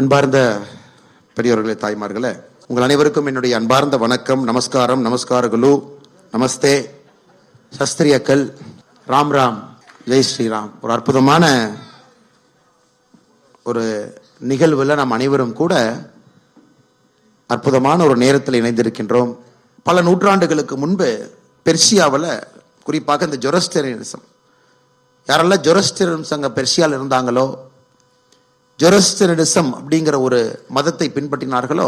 அன்பார்ந்த பெரியவர்களே, தாய்மார்களே, உங்கள் அனைவருக்கும் என்னுடைய அன்பார்ந்த வணக்கம், நமஸ்காரம், நமஸ்காரகுலு, நமஸ்தே, சஸ்திரியக்கல், ராம் ராம், ஜெய் ஸ்ரீராம். ஒரு அற்புதமான ஒரு நிகழ்வில் நாம் அனைவரும் கூட அற்புதமான ஒரு நேரத்தில் இணைந்திருக்கின்றோம். பல நூற்றாண்டுகளுக்கு முன்பு பெர்சியாவில், குறிப்பாக இந்த ஜொரஸ்டரியனிசம், யாரெல்லாம் ஜொரஸ்டரியனிசம் அங்கே பெர்சியாவில் இருந்தாங்களோ, ஜொரஸ்டரியனிசம் அப்படிங்கிற ஒரு மதத்தை பின்பற்றினார்களோ,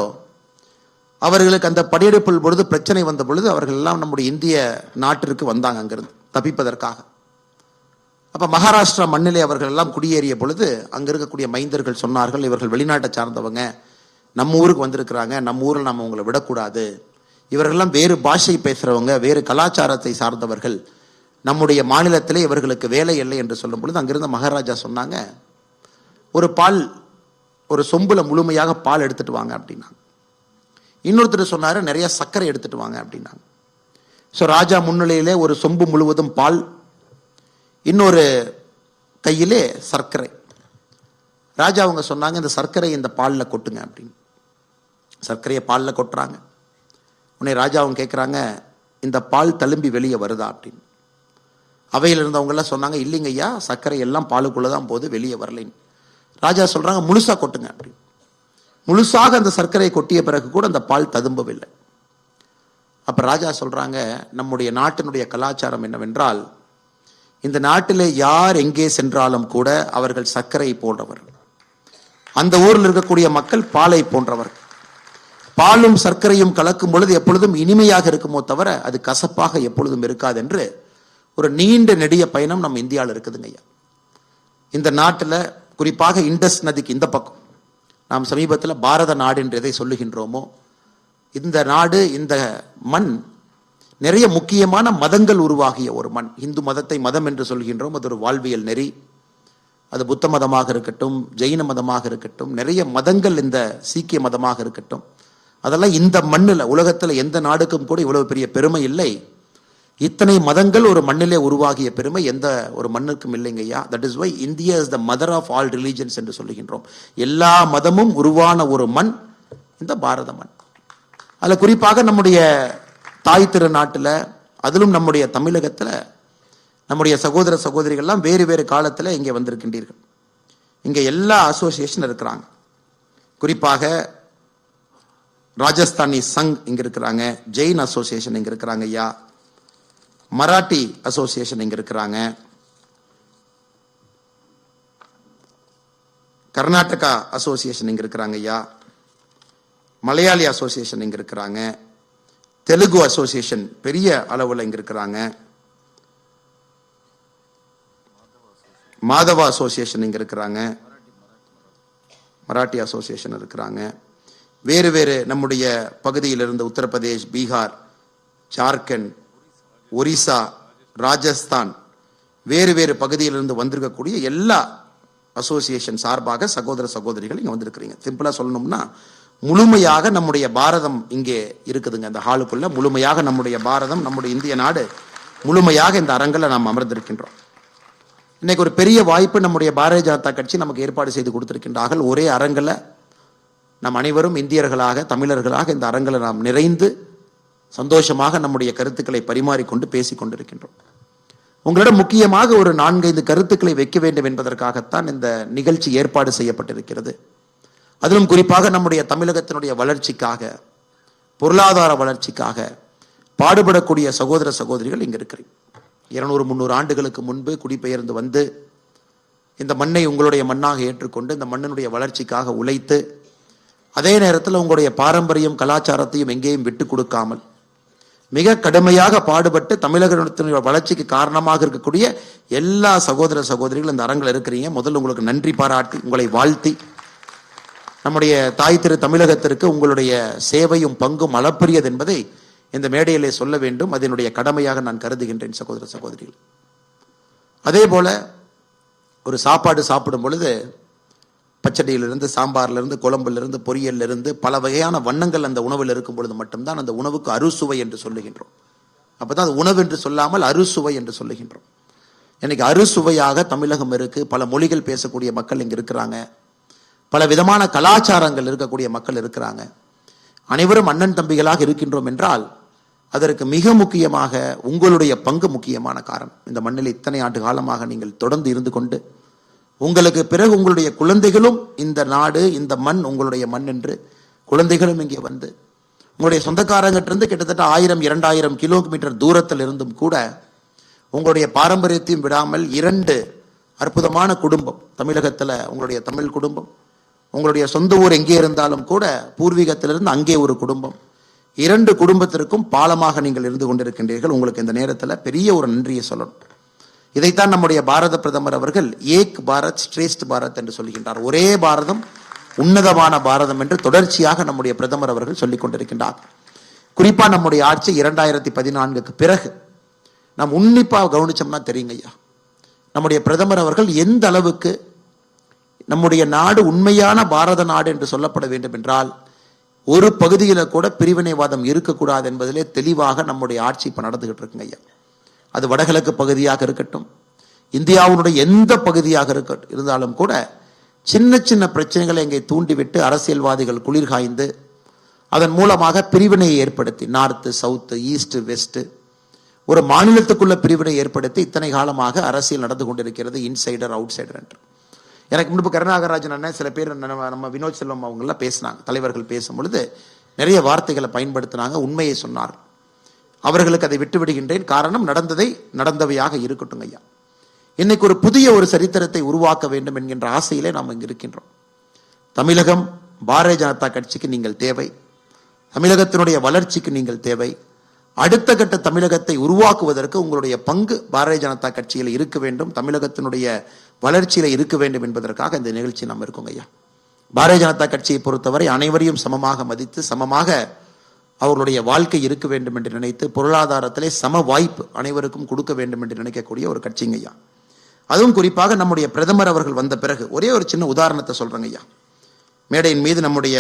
அவர்களுக்கு அந்த படையெடுப்பில் பொழுது பிரச்சனை வந்த பொழுது அவர்கள் எல்லாம் நம்முடைய இந்திய நாட்டிற்கு வந்தாங்க அங்கிருந்து தப்பிப்பதற்காக. அப்ப மகாராஷ்டிரா மண்ணிலே அவர்கள் எல்லாம் குடியேறிய பொழுது அங்க இருக்கக்கூடிய மைந்தர்கள் சொன்னார்கள், இவர்கள் வெளிநாட்டை சார்ந்தவங்க, நம்ம ஊருக்கு வந்திருக்கிறாங்க, நம்ம ஊரில் நம்ம உங்களை விடக்கூடாது, இவர்கள்லாம் வேறு பாஷை பேசுறவங்க, வேறு கலாச்சாரத்தை சார்ந்தவர்கள், நம்முடைய மாநிலத்திலே இவர்களுக்கு வேலை இல்லை என்று சொல்லும் பொழுது அங்கிருந்த மகாராஜா சொன்னாங்க, ஒரு சொம்புல முழுமையாக பால் எடுத்துட்டு வாங்க அப்படின்னா. இன்னொருத்தர் சொன்னாரு, நிறைய சர்க்கரை எடுத்துட்டு வாங்க அப்படின்னாங்க. ஸோ ராஜா முன்னிலையிலே ஒரு சொம்பு முழுவதும் பால், இன்னொரு கையிலே சர்க்கரை. ராஜா அவங்க சொன்னாங்க, இந்த சர்க்கரை இந்த பாலில் கொட்டுங்க அப்படின்னு. சர்க்கரையை பாலில் கொட்டுறாங்க. உடனே ராஜா அவங்க கேட்குறாங்க, இந்த பால் தழும்பி வெளியே வருதா அப்படின்னு. அவையில் இருந்தவங்கெல்லாம் சொன்னாங்க, இல்லைங்க ஐயா, சர்க்கரை எல்லாம் பாலுக்குள்ளே தான் போகுது, வெளியே வரலைன்னு. ராஜா சொல்றாங்க, முழுசா கொட்டுங்க அப்படி. முழுசாக அந்த சர்க்கரையை கொட்டிய பிறகு கூட அந்த பால் ததும்பவில்லை. அப்ப ராஜா சொல்றாங்க, நம்முடைய நாட்டினுடைய கலாச்சாரம் என்னவென்றால், இந்த நாட்டிலே யார் எங்கே சென்றாலும் கூட அவர்கள் சர்க்கரை போன்றவர்கள், அந்த ஊரில் இருக்கக்கூடிய மக்கள் பாலை போன்றவர்கள். பாலும் சர்க்கரையும் கலக்கும் பொழுது எப்பொழுதும் இனிமையாக இருக்குமோ தவிர அது கசப்பாக எப்பொழுதும் இருக்காது என்று ஒரு நீண்ட நெடிய பயணம் நம்ம இந்தியாவில் இருக்குதுங்க ஐயா. இந்த நாட்டில் குறிப்பாக இண்டஸ் நதிக்கு இந்த பக்கம் நாம் சமீபத்தில் பாரத நாடு என்று எதை சொல்லுகின்றோமோ, இந்த நாடு, இந்த மண் நிறைய முக்கியமான மதங்கள் உருவாகிய ஒரு மண். இந்து மதத்தை மதம் என்று சொல்கின்றோம், அது ஒரு வாழ்வியல் நெறி. அது புத்த மதமாக இருக்கட்டும், ஜெயின மதமாக இருக்கட்டும், நிறைய மதங்கள், இந்த சீக்கிய மதமாக இருக்கட்டும், அதெல்லாம் இந்த மண்ணில், உலகத்தில் எந்த நாடுக்கும் கூட இவ்வளவு பெரிய பெருமை இல்லை. இத்தனை மதங்கள் ஒரு மண்ணிலே உருவாகிய பெருமை எந்த ஒரு மண்ணுக்கும் இல்லைங்க ஐயா. That is why India is the mother of all religions என்று சொல்லுகின்றோம். எல்லா மதமும் உருவான ஒரு மண் இந்த பாரத மண். அதில் குறிப்பாக நம்முடைய தாய் திருநாட்டில், அதிலும் நம்முடைய தமிழகத்தில் நம்முடைய சகோதர சகோதரிகள்லாம் வேறு வேறு காலத்தில் இங்கே வந்திருக்கின்றீர்கள். இங்கே எல்லா அசோசியேஷன் இருக்கிறாங்க. குறிப்பாக ராஜஸ்தானி சங் இங்க இருக்கிறாங்க, ஜெயின் அசோசியேஷன் இங்க இருக்கிறாங்க ஐயா, மராட்டி அசோசியேஷன் இங்க இருக்கிறாங்க, கர்நாடகா அசோசியேஷன் இங்க இருக்கிறாங்க ஐயா, மலையாளி அசோசியேஷன் இங்க இருக்கிறாங்க, தெலுங்கு அசோசியேஷன் பெரிய அளவில் இங்க இருக்கிறாங்க, மாதவா அசோசியேஷன் இங்க இருக்கிறாங்க, மராட்டி அசோசியேஷன் இருக்கிறாங்க. வேறு வேறு நம்முடைய பகுதியிலிருந்து உத்தரப்பிரதேஷ், பீகார், ஜார்க்கண்ட், ஒரிசா, ராஜஸ்தான், வேறு வேறு பகுதியிலிருந்து வந்திருக்கக்கூடிய எல்லா அசோசியேஷன் சார்பாக சகோதர சகோதரிகள் இங்க வந்திருக்கிறீங்க. சிம்பிளா சொல்லணும்னா, முழுமையாக நம்முடைய பாரதம் இங்கே இருக்குதுங்க. அந்த ஹாலுக்குள்ள முழுமையாக நம்முடைய பாரதம், நம்முடைய இந்திய நாடு முழுமையாக இந்த அரங்கில் நாம் அமர்ந்திருக்கின்றோம். இன்னைக்கு ஒரு பெரிய வாய்ப்பு நம்முடைய பாரதிய ஜனதா கட்சி நமக்கு ஏற்பாடு செய்து கொடுத்திருக்கின்றார்கள். ஒரே அரங்கில் நம் அனைவரும் இந்தியர்களாக, தமிழர்களாக இந்த அரங்கில் நாம் நிறைந்து சந்தோஷமாக நம்முடைய கருத்துக்களை பரிமாறிக்கொண்டு பேசிக் கொண்டிருக்கின்றோம். உங்களிடம் முக்கியமாக ஒரு 4-5 கருத்துக்களை வைக்க வேண்டும் என்பதற்காகத்தான் இந்த நிகழ்ச்சி ஏற்பாடு செய்யப்பட்டிருக்கிறது. அதிலும் குறிப்பாக நம்முடைய தமிழகத்தினுடைய வளர்ச்சிக்காக, பொருளாதார வளர்ச்சிக்காக பாடுபடக்கூடிய சகோதர சகோதரிகள் இங்க இருக்கிறீங்க. 200-300 ஆண்டுகளுக்கு முன்பு குடிபெயர்ந்து வந்து இந்த மண்ணை உங்களுடைய மண்ணாக ஏற்றுக்கொண்டு இந்த மண்ணினுடைய வளர்ச்சிக்காக உழைத்து, அதே நேரத்தில் உங்களுடைய பாரம்பரியம் கலாச்சாரத்தையும் எங்கேயும் விட்டு கொடுக்காமல் மிக கடுமையாக பாடுபட்டு தமிழகத்தினுடைய வளர்ச்சிக்கு காரணமாக இருக்கக்கூடிய எல்லா சகோதர சகோதரிகள் இந்த அரங்கில் இருக்கிறீங்க. முதல்ல உங்களுக்கு நன்றி பாராட்டி, உங்களை வாழ்த்தி, நம்முடைய தாய் திரு தமிழகத்திற்கு உங்களுடைய சேவையும் பங்கும் அளப்பரியது என்பதை இந்த மேடையிலே சொல்ல வேண்டும். அதனுடைய கடமையாக நான் கருதுகின்றேன் சகோதர சகோதரிகள். அதே போல ஒரு சாப்பாடு சாப்பிடும் பொழுது பச்சடியிலிருந்து, சாம்பார்லிருந்து, குழம்பிலிருந்து, பொரியலிருந்து பல வகையான வண்ணங்கள் அந்த உணவில் இருக்கும் பொழுது மட்டும்தான் அந்த உணவுக்கு அறுசுவை என்று சொல்லுகின்றோம். அப்பதான் அது உணவு என்று சொல்லாமல் அறுசுவை என்று சொல்லுகின்றோம். இன்னைக்கு அறுசுவையாக தமிழகம் இருக்கு. பல மொழிகள் பேசக்கூடிய மக்கள் இங்க இருக்கிறாங்க. பல விதமான கலாச்சாரங்கள் இருக்கக்கூடிய மக்கள் இருக்கிறாங்க. அனைவரும் அண்ணன் தம்பிகளாக இருக்கின்றோம் என்றால் அதற்கு மிக முக்கியமாக உங்களுடைய பங்கு முக்கியமான காரணம். இந்த மண்ணில் இத்தனை ஆண்டு காலமாக நீங்கள் தொடர்ந்து இருந்து கொண்டு உங்களுக்கு பிறகு உங்களுடைய குழந்தைகளும் இந்த நாடு இந்த மண் உங்களுடைய மண் என்று குழந்தைகளும் இங்கே வந்து உங்களுடைய சொந்தக்காரங்கிட்டிருந்து கிட்டத்தட்ட 1000-2000 கிலோமீட்டர் தூரத்தில் இருந்தும் கூட உங்களுடைய பாரம்பரியத்தையும் விடாமல் 2 அற்புதமான குடும்பம் தமிழகத்தில், உங்களுடைய தமிழ் குடும்பம், உங்களுடைய சொந்த ஊர் எங்கே இருந்தாலும் கூட பூர்வீகத்திலிருந்து அங்கே ஒரு குடும்பம், 2 குடும்பத்திற்கும் பாலமாக நீங்கள் இருந்து கொண்டிருக்கின்றீர்கள். உங்களுக்கு இந்த நேரத்தில் பெரிய ஒரு நன்றியை சொல்லணும். இதைத்தான் நம்முடைய பாரத பிரதமர் அவர்கள் ஏக் பாரத் ஸ்ரேஷ்ட் பாரத் என்று சொல்கின்றார். ஒரே பாரதம் உன்னதமான பாரதம் என்று தொடர்ச்சியாக நம்முடைய பிரதமர் அவர்கள் சொல்லிக் கொண்டிருக்கின்றார். குறிப்பா நம்முடைய ஆட்சி 2014க்கு பிறகு நாம் உன்னிப்பாக கவனிச்சோம்னா தெரியுங்க ஐயா, நம்முடைய பிரதமர் அவர்கள் எந்த அளவுக்கு நம்முடைய நாடு உண்மையான பாரத நாடு என்று சொல்லப்பட வேண்டும் என்றால் ஒரு பகுதியில கூட பிரிவினைவாதம் இருக்கக்கூடாது என்பதிலே தெளிவாக நம்முடைய ஆட்சி இப்ப நடந்துகிட்டு இருக்குங்க ஐயா. அது வடகிழக்கு பகுதியாக இருக்கட்டும், இந்தியாவுடைய எந்த பகுதியாக இருந்தாலும் கூட சின்ன சின்ன பிரச்சனைகளை இங்கே தூண்டிவிட்டு அரசியல்வாதிகள் குளிர்காய்ந்து அதன் மூலமாக பிரிவினையை ஏற்படுத்தி நார்த்து சவுத்து ஈஸ்ட் வெஸ்ட் ஒரு மாநிலத்துக்குள்ள பிரிவினை ஏற்படுத்தி இத்தனை காலமாக அரசியல் நடந்து கொண்டிருக்கிறது. இன்சைடர் அவுட் சைடர் என்று. எனக்கு முன்பு கருணாகராஜன் அண்ணன் சில பேர் நம்ம வினோத் செல்வம் அவங்கெல்லாம் பேசினாங்க. தலைவர்கள் பேசும் பொழுது நிறைய வார்த்தைகளை பயன்படுத்தினாங்க, உண்மையை சொன்னார். அவர்களுக்கு அதை விட்டு விடுகின்றேன். காரணம் நடந்ததை நடந்தவையாக இருக்கட்டும் ஐயா. இன்னைக்கு ஒரு புதிய ஒரு சரித்திரத்தை உருவாக்க வேண்டும் என்கின்ற ஆசையிலே நாம் இங்கு இருக்கின்றோம். தமிழகம் பாரதிய ஜனதா கட்சிக்கு நீங்கள் தேவை, தமிழகத்தினுடைய வளர்ச்சிக்கு நீங்கள் தேவை. அடுத்த கட்ட தமிழகத்தை உருவாக்குவதற்கு உங்களுடைய பங்கு பாரதிய ஜனதா கட்சியில் இருக்க வேண்டும், தமிழகத்தினுடைய வளர்ச்சியில இருக்க வேண்டும் என்பதற்காக இந்த நிகழ்ச்சி நாம் இருக்கோங்க ஐயா. பாரதிய ஜனதா கட்சியை பொறுத்தவரை அனைவரையும் சமமாக மதித்து சமமாக அவர்களுடைய வாழ்க்கை இருக்க வேண்டும் என்று நினைத்து பொருளாதாரத்திலே சம வாய்ப்பு அனைவருக்கும் கொடுக்க வேண்டும் என்று நினைக்கக்கூடிய ஒரு கட்சிங்க ஐயா. அதுவும் குறிப்பாக நம்முடைய பிரதமர் அவர்கள் வந்த பிறகு ஒரே ஒரு சின்ன உதாரணத்தை சொல்றேங்க ஐயா. மேடையின் மீது நம்முடைய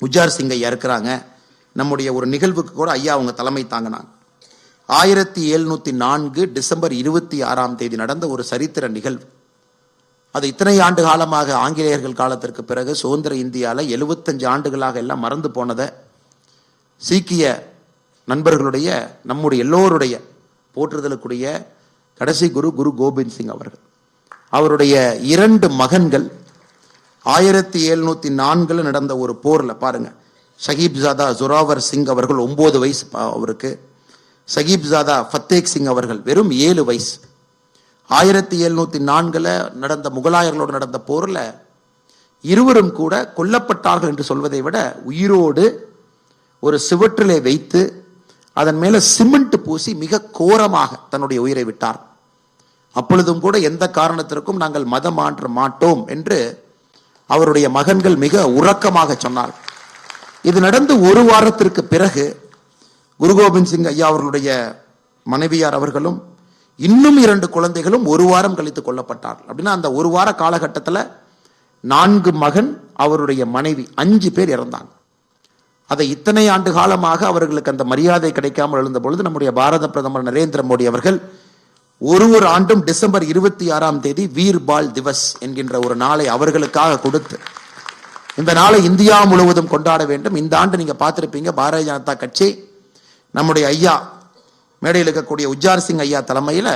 உஜார் சிங் ஐயா இருக்கிறாங்க. நம்முடைய ஒரு நிகழ்வுக்கு கூட ஐயா அவங்க தலைமை தாங்கினாங்க. 1704 டிசம்பர் 26 நடந்த ஒரு சரித்திர நிகழ்வு. அது இத்தனை ஆண்டு காலமாக ஆங்கிலேயர்கள் காலத்திற்கு பிறகு சுதந்திர இந்தியாவில் 75 ஆண்டுகளாக எல்லாம் மறந்து போனதை சீக்கிய நண்பர்களுடைய நம்முடைய எல்லோருடைய போற்றுதலுக்குரிய கடைசி குரு குரு கோபிந்த் சிங் அவர்கள், அவருடைய 2 மகன்கள் 1704 நடந்த ஒரு போர்ல பாருங்க, ஷஹீப் ஜாதா ஜொராவர் சிங் அவர்கள் 9 வயசு அவருக்கு, ஷஹீப் ஜாதா ஃபத்தேக் சிங் அவர்கள் வெறும் 7 வயசு. 1704 நடந்த முகலாயர்களோடு நடந்த போர்ல இருவரும் கூட கொல்லப்பட்டார்கள் என்று சொல்வதை விட உயிரோடு ஒரு சிவற்றிலே வைத்து அதன் மேல சிமெண்ட் பூசி மிக கோரமாக தன்னுடைய உயிரை விட்டார். அப்பொழுதும் கூட எந்த காரணத்திற்கும் நாங்கள் மதம் மாற்ற மாட்டோம் என்று அவருடைய மகன்கள் மிக உறக்கமாக சொன்னார். இது நடந்து ஒரு வாரத்திற்கு பிறகு குரு கோபிந்த் சிங் ஐயா அவர்களுடைய மனைவியார் அவர்களும் இன்னும் 2 குழந்தைகளும் ஒரு வாரம் கழித்து கொல்லப்பட்டார். அப்படின்னா அந்த ஒரு வார காலகட்டத்தில் 4 மகன் அவருடைய மனைவி 5 பேர் இறந்தாங்க. அதை இத்தனை ஆண்டு காலமாக அவர்களுக்கு அந்த மரியாதை கிடைக்காமல் எழுந்த பொழுது நம்முடைய பாரத பிரதமர் நரேந்திர மோடி அவர்கள் ஒரு ஆண்டும் டிசம்பர் 26 வீர் பால் திவஸ் என்கின்ற ஒரு நாளை அவர்களுக்காக கொடுத்து இந்த நாளை இந்தியா முழுவதும் கொண்டாட வேண்டும். இந்த ஆண்டு நீங்க பார்த்திருப்பீங்க, பாரதிய ஜனதா கட்சி நம்முடைய ஐயா மேடையில் இருக்கக்கூடிய உஜார் சிங் ஐயா தலைமையில்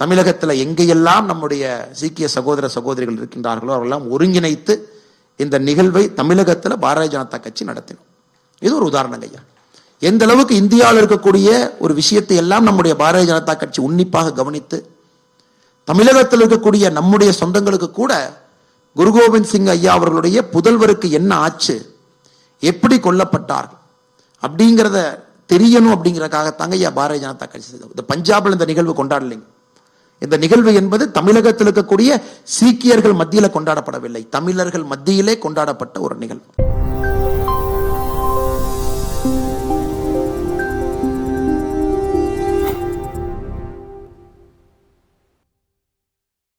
தமிழகத்தில் எங்கெல்லாம் நம்முடைய சீக்கிய சகோதர சகோதரிகள் இருக்கின்றார்களோ அவரெல்லாம் ஒருங்கிணைத்து இந்த நிகழ்வை தமிழகத்தில் பாரதிய ஜனதா கட்சி நடத்தினோம். இது ஒரு உதாரணம் ஐயா. எந்த அளவுக்கு இந்தியாவில் இருக்கக்கூடிய ஒரு விஷயத்தை எல்லாம் நம்முடைய பாரதிய ஜனதா கட்சி உன்னிப்பாக கவனித்து தமிழகத்தில் இருக்கக்கூடிய நம்முடைய சொந்தங்களுக்கு கூட குரு கோபிந்த் சிங் ஐயா அவர்களுடைய புதல்வருக்கு என்ன ஆச்சு, எப்படி கொல்லப்பட்டார் அப்படிங்கிறத தெரியணும் அப்படிங்கிறதுக்காகத்தாங்க ஐயா பாரதிய ஜனதா கட்சி இந்த பஞ்சாபில் இந்த நிகழ்வு கொண்டாடலைங்க. இந்த நிகழ்வு என்பது தமிழகத்தில் இருக்கக்கூடிய சீக்கியர்கள் மத்தியில் கொண்டாடப்படவில்லை, தமிழர்கள் மத்தியிலே கொண்டாடப்பட்ட ஒரு நிகழ்வு.